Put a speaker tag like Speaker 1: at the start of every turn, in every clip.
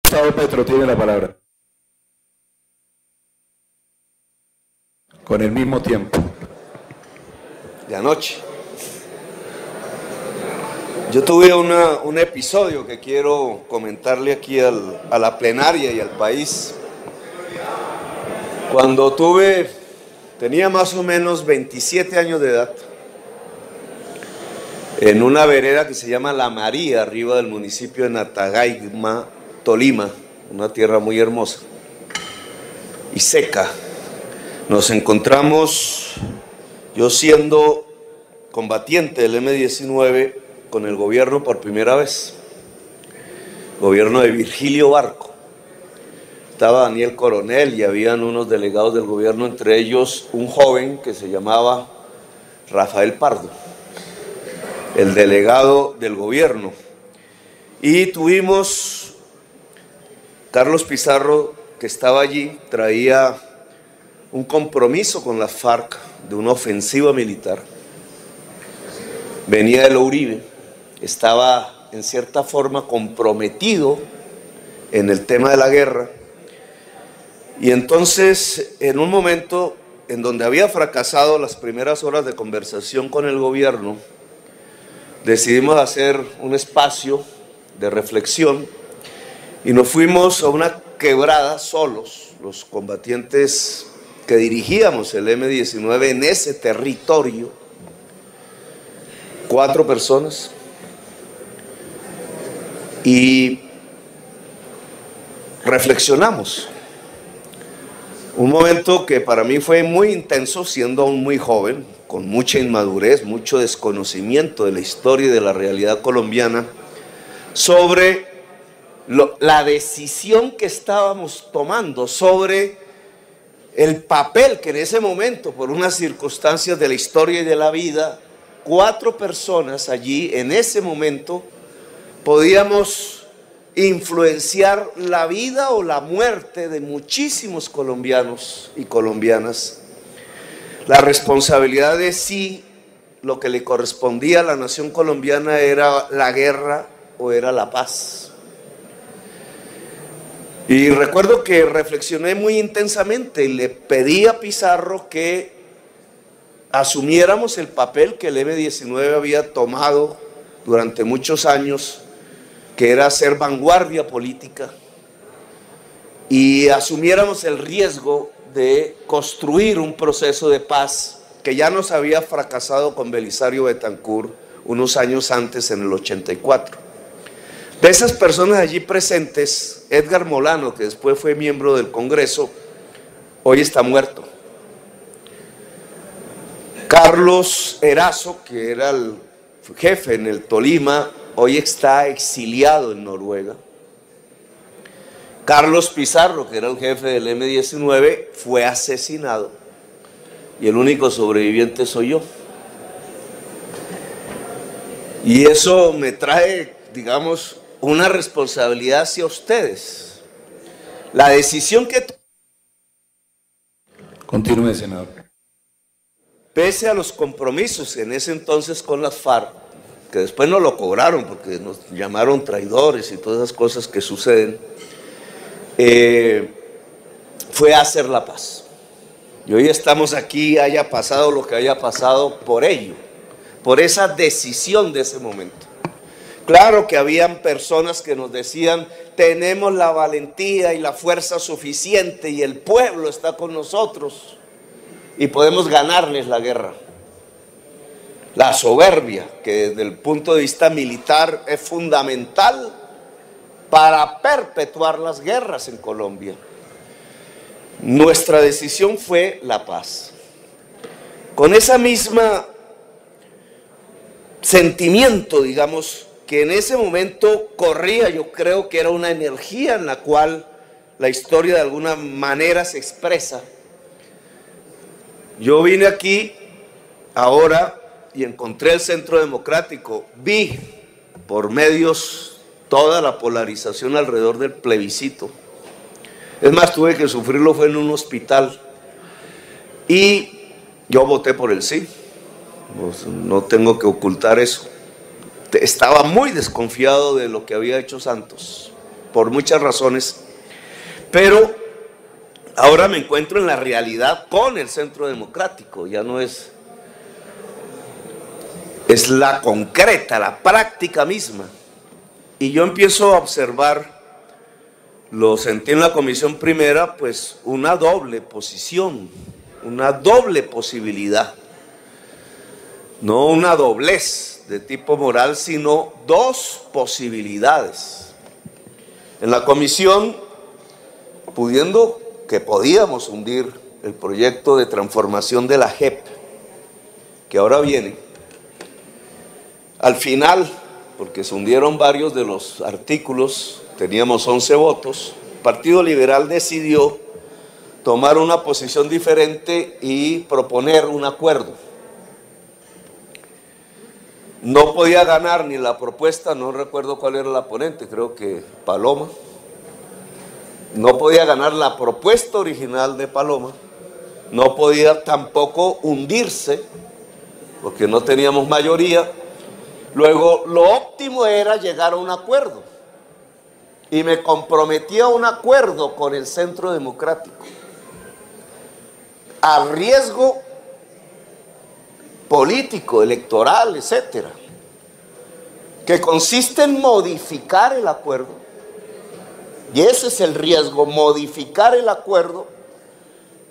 Speaker 1: Gustavo Petro tiene la palabra. Con el mismo tiempo.
Speaker 2: De anoche. Yo tuve un episodio que quiero comentarle aquí a la plenaria y al país. Cuando tenía más o menos 27 años de edad, en una vereda que se llama La María, arriba del municipio de Natagaima, Tolima, una tierra muy hermosa y seca. Nos encontramos, yo siendo combatiente del M-19, con el gobierno por primera vez, gobierno de Virgilio Barco. Estaba Daniel Coronel y habían unos delegados del gobierno, entre ellos un joven que se llamaba Rafael Pardo, el delegado del gobierno. Y tuvimos Carlos Pizarro, que estaba allí, traía un compromiso con la FARC de una ofensiva militar. Venía de Uribe, estaba en cierta forma comprometido en el tema de la guerra. Y entonces, en un momento en donde había fracasado las primeras horas de conversación con el gobierno, decidimos hacer un espacio de reflexión y nos fuimos a una quebrada solos, los combatientes que dirigíamos el M-19 en ese territorio, 4 personas, y reflexionamos. Un momento que para mí fue muy intenso, siendo aún muy joven, con mucha inmadurez, mucho desconocimiento de la historia y de la realidad colombiana, sobre la decisión que estábamos tomando, sobre el papel que en ese momento, por unas circunstancias de la historia y de la vida, 4 personas allí en ese momento podíamos influenciar la vida o la muerte de muchísimos colombianos y colombianas. La responsabilidad de si lo que le correspondía a la nación colombiana era la guerra o era la paz. Y recuerdo que reflexioné muy intensamente y le pedí a Pizarro que asumiéramos el papel que el M-19 había tomado durante muchos años, que era ser vanguardia política, y asumiéramos el riesgo de construir un proceso de paz que ya nos había fracasado con Belisario Betancur unos años antes, en el 84. De esas personas allí presentes, Edgar Molano, que después fue miembro del Congreso, hoy está muerto. Carlos Erazo, que era el jefe en el Tolima, hoy está exiliado en Noruega. Carlos Pizarro, que era el jefe del M-19, fue asesinado. Y el único sobreviviente soy yo. Y eso me trae, digamos, una responsabilidad hacia ustedes. La decisión que...
Speaker 1: Continúe, senador.
Speaker 2: Pese a los compromisos en ese entonces con las FARC, que después no lo cobraron porque nos llamaron traidores y todas esas cosas que suceden, fue hacer la paz. Y hoy estamos aquí, haya pasado lo que haya pasado, por ello, por esa decisión de ese momento. Claro que habían personas que nos decían: tenemos la valentía y la fuerza suficiente y el pueblo está con nosotros y podemos ganarles la guerra. La soberbia, que desde el punto de vista militar es fundamental para perpetuar las guerras en Colombia. Nuestra decisión fue la paz. Con esa misma sentimiento, digamos, que en ese momento corría, yo creo que era una energía en la cual la historia de alguna manera se expresa. Yo vine aquí ahora y encontré el Centro Democrático, vi por medios toda la polarización alrededor del plebiscito. Es más, tuve que sufrirlo, fue en un hospital, y yo voté por el sí, no tengo que ocultar eso. Estaba muy desconfiado de lo que había hecho Santos, por muchas razones, pero ahora me encuentro en la realidad con el Centro Democrático, ya no es la concreta, la práctica misma. Y yo empiezo a observar, lo sentí en la comisión primera, pues una doble posición, una doble posibilidad, no una doblez de tipo moral, sino dos posibilidades. En la comisión, podíamos hundir el proyecto de transformación de la JEP, que ahora viene. Al final, porque se hundieron varios de los artículos, teníamos 11 votos, el Partido Liberal decidió tomar una posición diferente y proponer un acuerdo. No podía ganar ni la propuesta, no recuerdo cuál era la ponente, creo que Paloma. No podía ganar la propuesta original de Paloma, no podía tampoco hundirse, porque no teníamos mayoría. Luego, lo óptimo era llegar a un acuerdo. Y me comprometí a un acuerdo con el Centro Democrático, al riesgo político, electoral, etcétera, que consiste en modificar el acuerdo. Y ese es el riesgo, modificar el acuerdo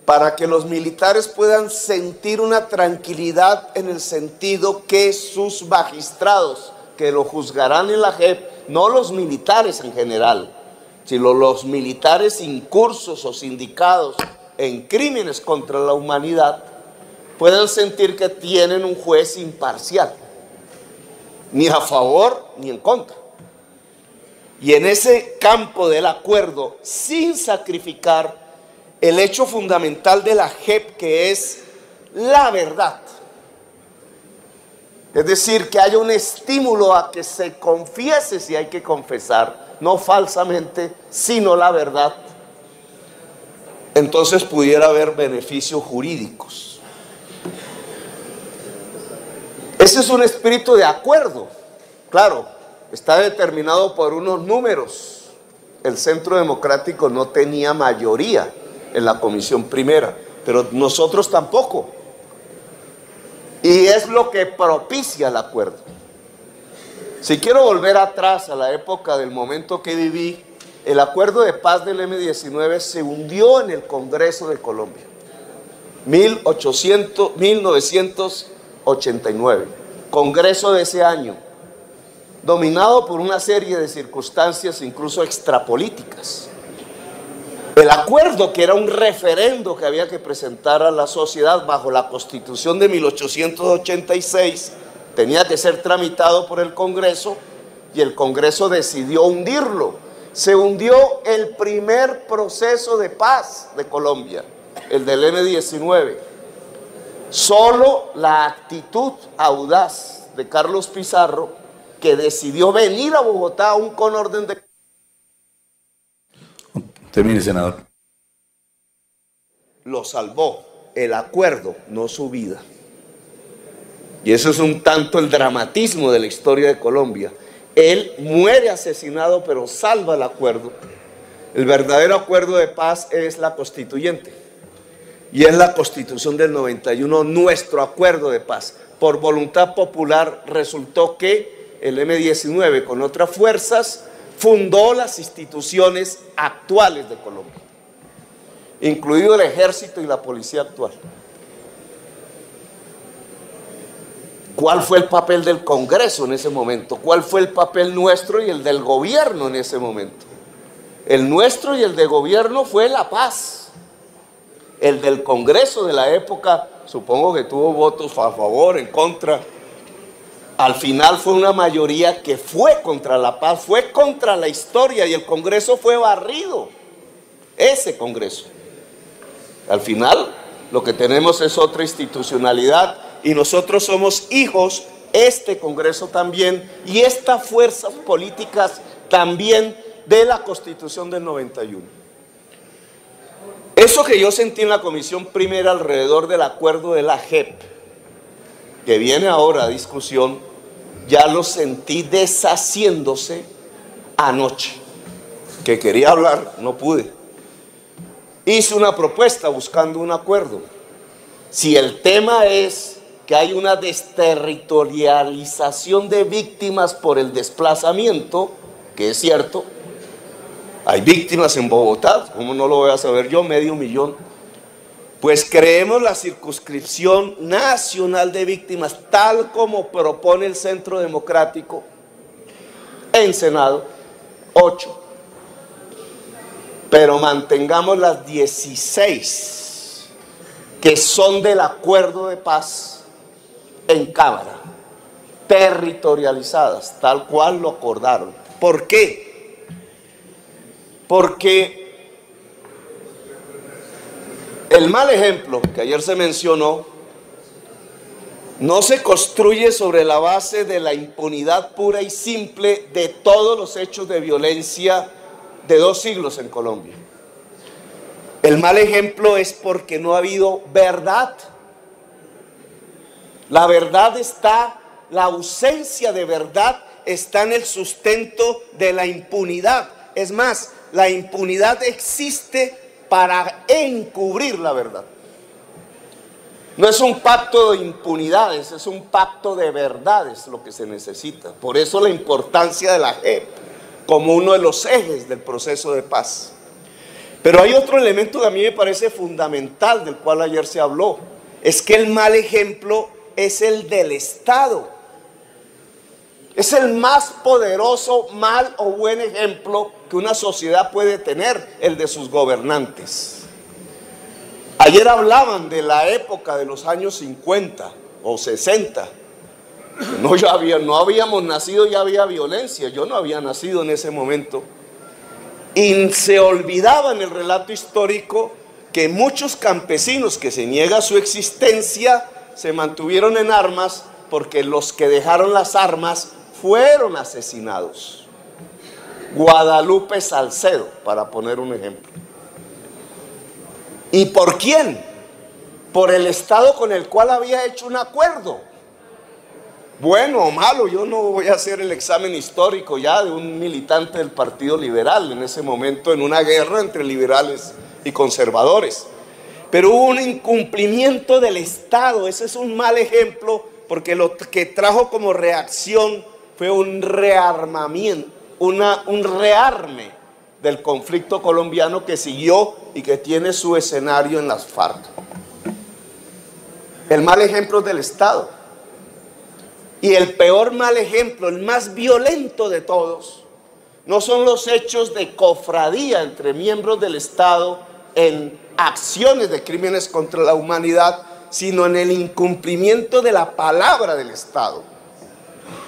Speaker 2: para que los militares puedan sentir una tranquilidad en el sentido que sus magistrados, que lo juzgarán en la JEP, no los militares en general, sino los militares incursos o sindicados en crímenes contra la humanidad, puedan sentir que tienen un juez imparcial, ni a favor ni en contra. Y en ese campo del acuerdo, sin sacrificar el hecho fundamental de la JEP, que es la verdad. Es decir, que haya un estímulo a que se confiese si hay que confesar, no falsamente, sino la verdad. Entonces pudiera haber beneficios jurídicos. Ese es un espíritu de acuerdo. Claro, está determinado por unos números. El Centro Democrático no tenía mayoría en la comisión primera, pero nosotros tampoco. Y es lo que propicia el acuerdo. Si quiero volver atrás a la época del momento que viví, el acuerdo de paz del M-19 se hundió en el Congreso de Colombia, 1989, Congreso de ese año, dominado por una serie de circunstancias incluso extrapolíticas. El acuerdo, que era un referendo que había que presentar a la sociedad bajo la Constitución de 1886, tenía que ser tramitado por el Congreso y el Congreso decidió hundirlo. Se hundió el primer proceso de paz de Colombia, el del M-19. Solo la actitud audaz de Carlos Pizarro, que decidió venir a Bogotá aún con orden de...
Speaker 1: Termine, senador.
Speaker 2: Lo salvó, el acuerdo, no su vida. Y eso es un tanto el dramatismo de la historia de Colombia. Él muere asesinado, pero salva el acuerdo. El verdadero acuerdo de paz es la constituyente. Y es la Constitución del 91, nuestro acuerdo de paz. Por voluntad popular resultó que el M-19, con otras fuerzas, fundó las instituciones actuales de Colombia, incluido el ejército y la policía actual. ¿Cuál fue el papel del Congreso en ese momento? ¿Cuál fue el papel nuestro y el del gobierno en ese momento? El nuestro y el de gobierno fue la paz. El del Congreso de la época, supongo que tuvo votos a favor, en contra. Al final fue una mayoría que fue contra la paz, fue contra la historia, y el Congreso fue barrido. Ese Congreso. Al final lo que tenemos es otra institucionalidad y nosotros somos hijos, este Congreso también y estas fuerzas políticas también, de la Constitución del 91. Eso que yo sentí en la comisión primera alrededor del acuerdo de la JEP, que viene ahora a discusión, ya lo sentí deshaciéndose anoche. que quería hablar, no pude. Hice una propuesta buscando un acuerdo. Si el tema es que hay una desterritorialización de víctimas por el desplazamiento, que es cierto, hay víctimas en Bogotá, ¿cómo no lo voy a saber yo? 500.000. Pues creemos la circunscripción nacional de víctimas, tal como propone el Centro Democrático en Senado, 8. Pero mantengamos las 16 que son del acuerdo de paz en Cámara, territorializadas, tal cual lo acordaron. ¿Por qué? Porque el mal ejemplo que ayer se mencionó no se construye sobre la base de la impunidad pura y simple de todos los hechos de violencia de 2 siglos en Colombia. El mal ejemplo es porque no ha habido verdad. La verdad está, la ausencia de verdad está en el sustento de la impunidad. Es más, la impunidad existe para encubrir la verdad. No es un pacto de impunidades, es un pacto de verdades lo que se necesita. Por eso la importancia de la JEP como uno de los ejes del proceso de paz. Pero hay otro elemento que a mí me parece fundamental, del cual ayer se habló, es que el mal ejemplo es el del Estado. Es el más poderoso mal o buen ejemplo que una sociedad puede tener, el de sus gobernantes. Ayer hablaban de la época de los años 50 o 60. No habíamos nacido, ya había violencia. Yo no había nacido en ese momento. Y se olvidaba en el relato histórico que muchos campesinos que se niega su existencia se mantuvieron en armas porque los que dejaron las armas fueron asesinados. Guadalupe Salcedo, para poner un ejemplo. ¿Y por quién? Por el Estado con el cual había hecho un acuerdo. Bueno o malo, yo no voy a hacer el examen histórico ya de un militante del Partido Liberal en ese momento, en una guerra entre liberales y conservadores. Pero hubo un incumplimiento del Estado. Ese es un mal ejemplo, porque lo que trajo como reacción fue un rearmamiento, un rearme del conflicto colombiano que siguió y que tiene su escenario en las FARC. El mal ejemplo es del Estado. Y el peor mal ejemplo, el más violento de todos, no son los hechos de cofradía entre miembros del Estado en acciones de crímenes contra la humanidad, sino en el incumplimiento de la palabra del Estado.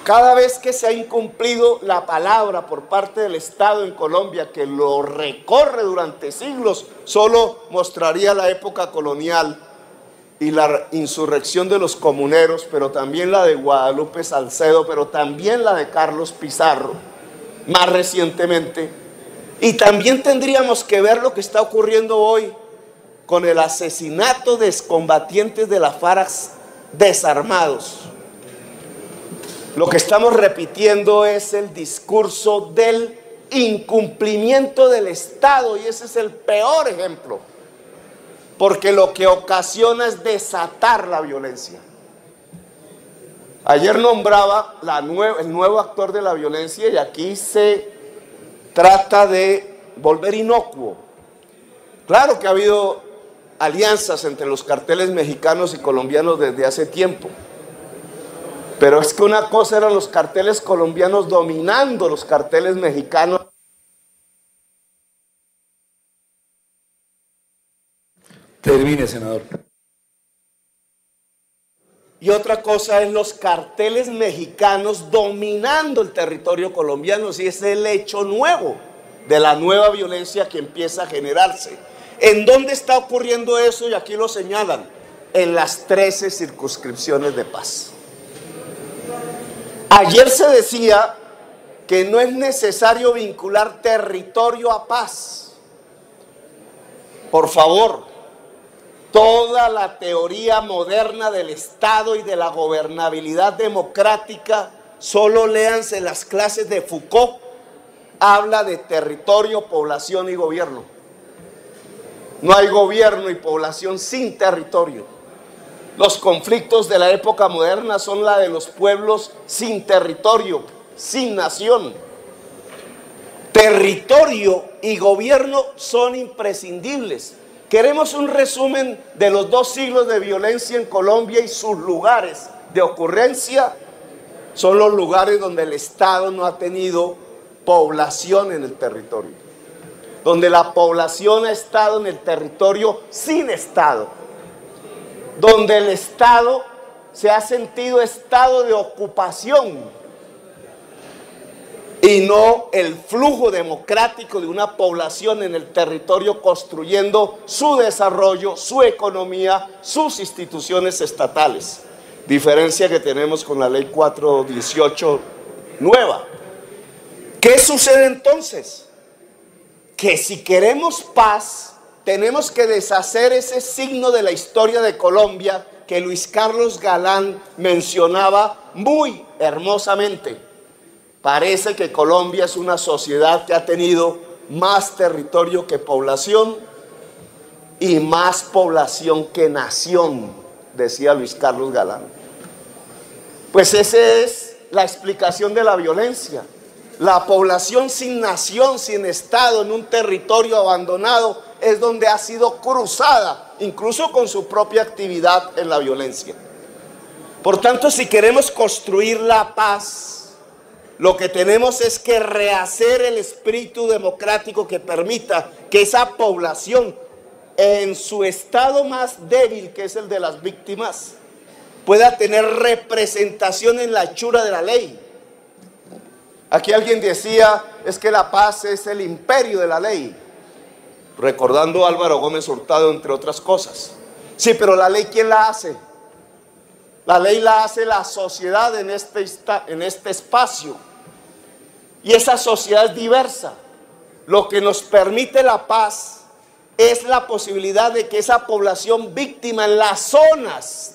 Speaker 2: Cada vez que se ha incumplido la palabra por parte del Estado en Colombia, que lo recorre durante siglos, solo mostraría la época colonial y la insurrección de los comuneros, pero también la de Guadalupe Salcedo, pero también la de Carlos Pizarro, más recientemente. Y también tendríamos que ver lo que está ocurriendo hoy con el asesinato de excombatientes de la FARC desarmados. Lo que estamos repitiendo es el discurso del incumplimiento del Estado, y ese es el peor ejemplo, porque lo que ocasiona es desatar la violencia. Ayer nombraba el nuevo actor de la violencia, y aquí se trata de volver inocuo. Claro que ha habido alianzas entre los carteles mexicanos y colombianos desde hace tiempo, pero es que una cosa eran los carteles colombianos dominando los carteles mexicanos.
Speaker 1: Termine, senador.
Speaker 2: Y otra cosa es los carteles mexicanos dominando el territorio colombiano, y es el hecho nuevo de la nueva violencia que empieza a generarse. ¿En dónde está ocurriendo eso? Y aquí lo señalan, en las 13 circunscripciones de paz. Ayer se decía que no es necesario vincular territorio a paz. Por favor, toda la teoría moderna del Estado y de la gobernabilidad democrática, solo léanse las clases de Foucault, habla de territorio, población y gobierno. No hay gobierno y población sin territorio. Los conflictos de la época moderna son la de los pueblos sin territorio, sin nación. Territorio y gobierno son imprescindibles. Queremos un resumen de los 2 siglos de violencia en Colombia y sus lugares de ocurrencia. Son los lugares donde el Estado no ha tenido población en el territorio, donde la población ha estado en el territorio sin Estado, donde el Estado se ha sentido estado de ocupación y no el flujo democrático de una población en el territorio construyendo su desarrollo, su economía, sus instituciones estatales. Diferencia que tenemos con la ley 418 nueva. ¿Qué sucede entonces? Que si queremos paz, tenemos que deshacer ese signo de la historia de Colombia que Luis Carlos Galán mencionaba muy hermosamente. Parece que Colombia es una sociedad que ha tenido más territorio que población y más población que nación, decía Luis Carlos Galán. Pues esa es la explicación de la violencia. La población sin nación, sin Estado, en un territorio abandonado, es donde ha sido cruzada, incluso con su propia actividad en la violencia. Por tanto, si queremos construir la paz, lo que tenemos es que rehacer el espíritu democrático que permita que esa población, en su estado más débil, que es el de las víctimas, pueda tener representación en la hechura de la ley. Aquí alguien decía, es que la paz es el imperio de la ley, recordando a Álvaro Gómez Hurtado, entre otras cosas. Sí, pero la ley, ¿quién la hace? La ley la hace la sociedad en este espacio. Y esa sociedad es diversa. Lo que nos permite la paz es la posibilidad de que esa población víctima en las zonas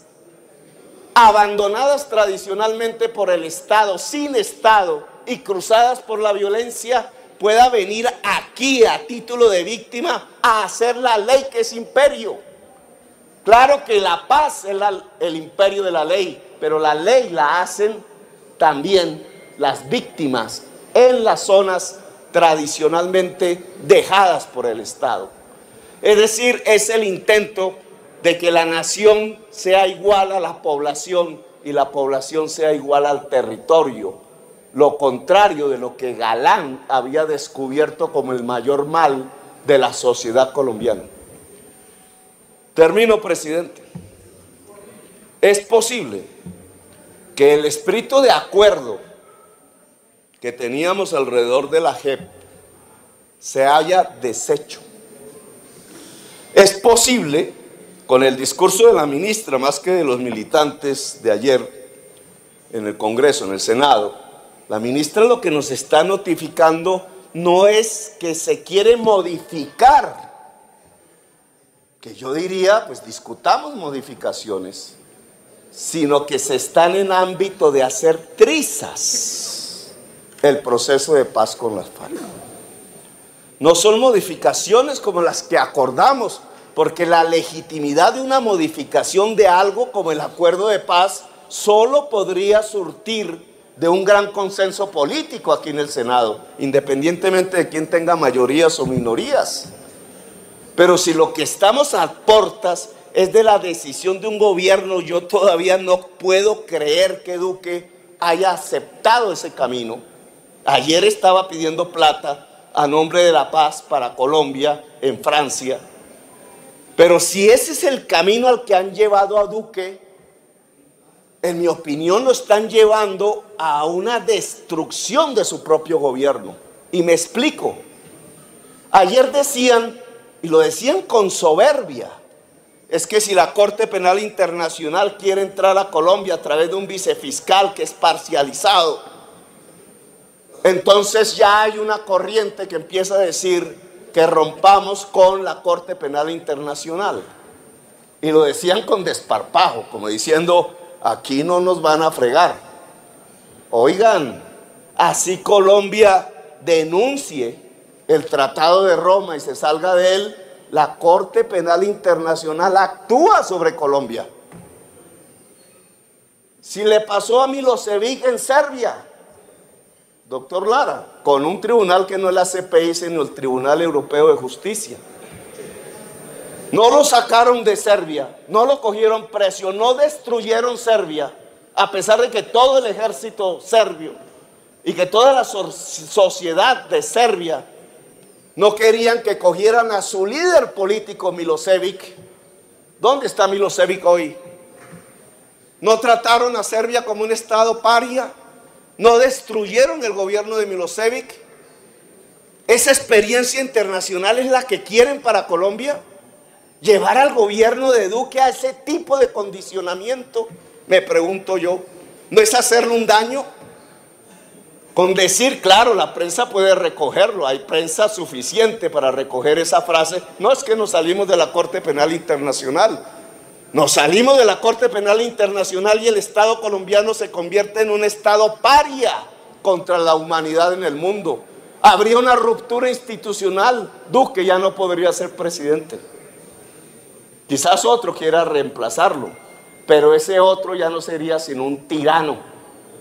Speaker 2: abandonadas tradicionalmente por el Estado, sin Estado y cruzadas por la violencia, pueda venir aquí a título de víctima a hacer la ley, que es imperio. Claro que la paz es el imperio de la ley, pero la ley la hacen también las víctimas en las zonas tradicionalmente dejadas por el Estado. Es decir, es el intento de que la nación sea igual a la población y la población sea igual al territorio. Lo contrario de lo que Galán había descubierto como el mayor mal de la sociedad colombiana. Termino, presidente. Es posible que el espíritu de acuerdo que teníamos alrededor de la JEP se haya deshecho. Es posible, con el discurso de la ministra, más que de los militantes de ayer en el Congreso, en el Senado, la ministra lo que nos está notificando no es que se quiere modificar, que yo diría, pues discutamos modificaciones, sino que se están en ámbito de hacer trizas el proceso de paz con las FARC. No son modificaciones como las que acordamos, porque la legitimidad de una modificación de algo como el acuerdo de paz solo podría surtir de un gran consenso político aquí en el Senado, independientemente de quién tenga mayorías o minorías. Pero si lo que estamos a portas es de la decisión de un gobierno, yo todavía no puedo creer que Duque haya aceptado ese camino. Ayer estaba pidiendo plata a nombre de la paz para Colombia en Francia. Pero si ese es el camino al que han llevado a Duque, en mi opinión lo están llevando a una destrucción de su propio gobierno. Y me explico. Ayer decían, y lo decían con soberbia, es que si la Corte Penal Internacional quiere entrar a Colombia a través de un vicefiscal que es parcializado, entonces ya hay una corriente que empieza a decir que rompamos con la Corte Penal Internacional. Y lo decían con desparpajo, como diciendo, aquí no nos van a fregar. Oigan, así Colombia denuncie el Tratado de Roma y se salga de él, la Corte Penal Internacional actúa sobre Colombia. Si le pasó a Milosevic en Serbia, doctor Lara, con un tribunal que no es la CPI, sino el Tribunal Europeo de Justicia. No lo sacaron de Serbia, no lo cogieron preso, no destruyeron Serbia, a pesar de que todo el ejército serbio y que toda la sociedad de Serbia no querían que cogieran a su líder político Milosevic. ¿Dónde está Milosevic hoy? ¿No trataron a Serbia como un estado paria? ¿No destruyeron el gobierno de Milosevic? ¿Esa experiencia internacional es la que quieren para Colombia? ¿Llevar al gobierno de Duque a ese tipo de condicionamiento? Me pregunto yo. ¿No es hacerle un daño? Con decir, claro, la prensa puede recogerlo, hay prensa suficiente para recoger esa frase. No es que nos salimos de la Corte Penal Internacional. Nos salimos de la Corte Penal Internacional y el Estado colombiano se convierte en un Estado paria contra la humanidad en el mundo. Habría una ruptura institucional. Duque ya no podría ser presidente. Quizás otro quiera reemplazarlo, pero ese otro ya no sería sino un tirano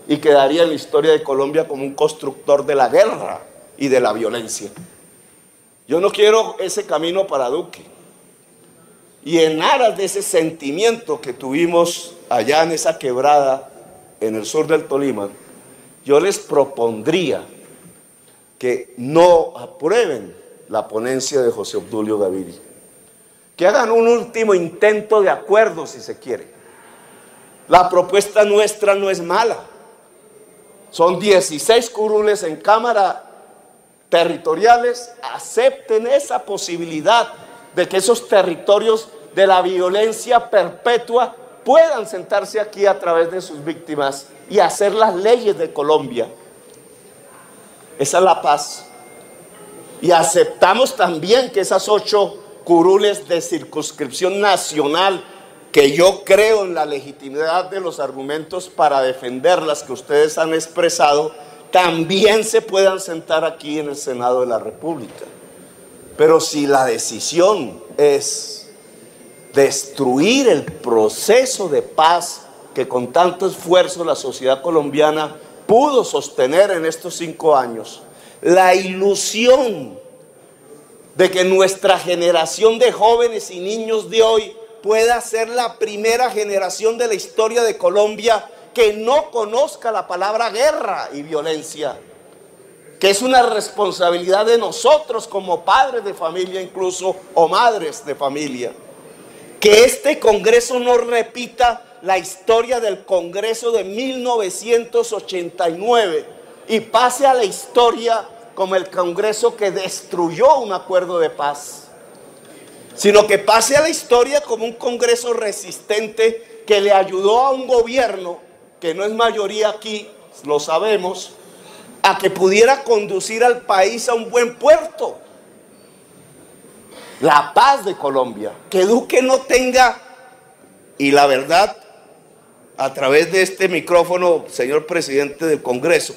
Speaker 2: y quedaría en la historia de Colombia como un constructor de la guerra y de la violencia. Yo no quiero ese camino para Duque. Y en aras de ese sentimiento que tuvimos allá en esa quebrada en el sur del Tolima, yo les propondría que no aprueben la ponencia de José Obdulio Gaviria, que hagan un último intento de acuerdo si se quiere. La propuesta nuestra no es mala, son 16 curules en Cámara territoriales, acepten esa posibilidad de que esos territorios de la violencia perpetua puedan sentarse aquí a través de sus víctimas y hacer las leyes de Colombia. Esa es la paz. Y aceptamos también que esas 8 curules de circunscripción nacional, que yo creo en la legitimidad de los argumentos para defenderlas que ustedes han expresado, también se puedan sentar aquí en el Senado de la República. Pero si la decisión es destruir el proceso de paz que con tanto esfuerzo la sociedad colombiana pudo sostener en estos 5 años, la ilusión de que nuestra generación de jóvenes y niños de hoy pueda ser la primera generación de la historia de Colombia que no conozca la palabra guerra y violencia, que es una responsabilidad de nosotros como padres de familia incluso, o madres de familia. Que este Congreso no repita la historia del Congreso de 1989 y pase a la historia como el Congreso que destruyó un acuerdo de paz, sino que pase a la historia como un Congreso resistente que le ayudó a un gobierno, que no es mayoría aquí, lo sabemos, a que pudiera conducir al país a un buen puerto. La paz de Colombia, que Duque no tenga, y la verdad, a través de este micrófono, señor presidente del Congreso,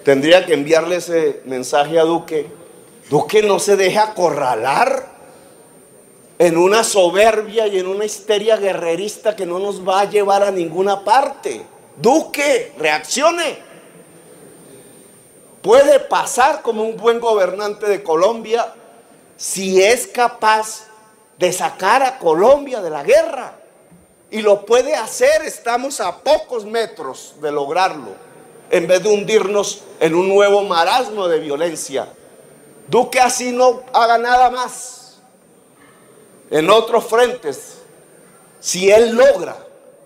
Speaker 2: tendría que enviarle ese mensaje a Duque. Duque no se deje acorralar en una soberbia y en una histeria guerrerista que no nos va a llevar a ninguna parte. Duque, reaccione. Puede pasar como un buen gobernante de Colombia si es capaz de sacar a Colombia de la guerra. Y lo puede hacer, estamos a pocos metros de lograrlo, en vez de hundirnos en un nuevo marasmo de violencia. Duque así no haga nada más en otros frentes. Si él logra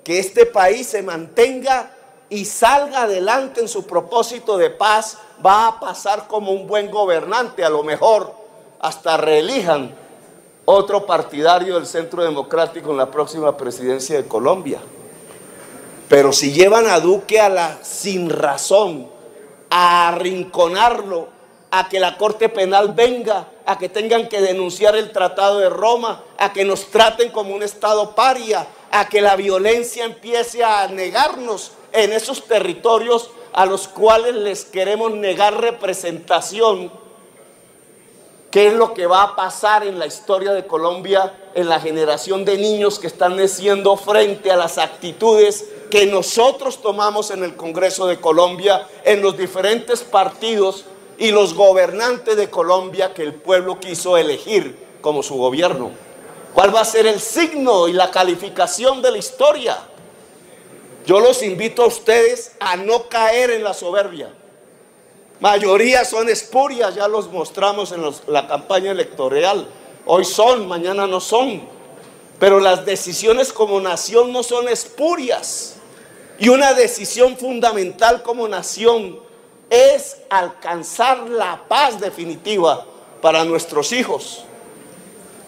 Speaker 2: que este país se mantenga y salga adelante en su propósito de paz, va a pasar como un buen gobernante. A lo mejor hasta reelijan otro partidario del Centro Democrático en la próxima presidencia de Colombia. Pero si llevan a Duque a la sinrazón, a arrinconarlo, a que la Corte Penal venga, a que tengan que denunciar el Tratado de Roma, a que nos traten como un Estado paria, a que la violencia empiece a negarnos en esos territorios,
Speaker 3: a los cuales les queremos negar representación, ¿qué es lo que va a pasar en la historia de Colombia, en la generación de niños que están naciendo frente a las actitudes que nosotros tomamos en el Congreso de Colombia, en los diferentes partidos y los gobernantes de Colombia que el pueblo quiso elegir como su gobierno? ¿Cuál va a ser el signo y la calificación de la historia? Yo los invito a ustedes a no caer en la soberbia. Mayoría son espurias, ya los mostramos en la campaña electoral. Hoy son, mañana no son. Pero las decisiones como nación no son espurias. Y una decisión fundamental como nación es alcanzar la paz definitiva para nuestros hijos.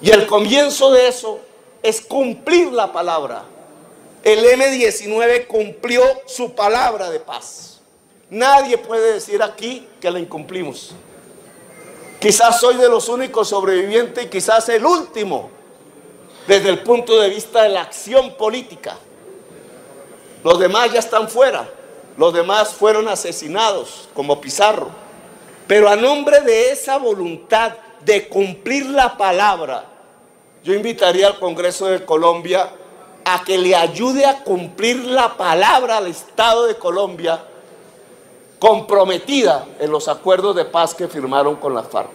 Speaker 3: Y el comienzo de eso es cumplir la palabra. El M-19 cumplió su palabra de paz. Nadie puede decir aquí que la incumplimos. Quizás soy de los únicos sobrevivientes y quizás el último desde el punto de vista de la acción política. Los demás ya están fuera. Los demás fueron asesinados, como Pizarro. Pero a nombre de esa voluntad de cumplir la palabra, yo invitaría al Congreso de Colombia a que le ayude a cumplir la palabra al Estado de Colombia comprometida en los acuerdos de paz que firmaron con la FARC.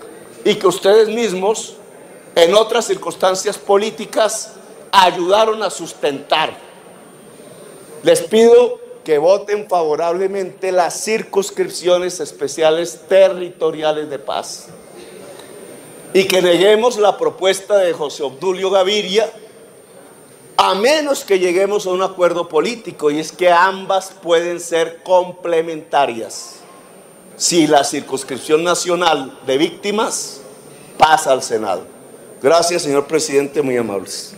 Speaker 3: Y que ustedes mismos, en otras circunstancias políticas, ayudaron a sustentar. Les pido que voten favorablemente las circunscripciones especiales territoriales de paz y que neguemos la propuesta de José Obdulio Gaviria, a menos que lleguemos a un acuerdo político, y es que ambas pueden ser complementarias. Si la circunscripción nacional de víctimas pasa al Senado. Gracias, señor presidente, muy amables.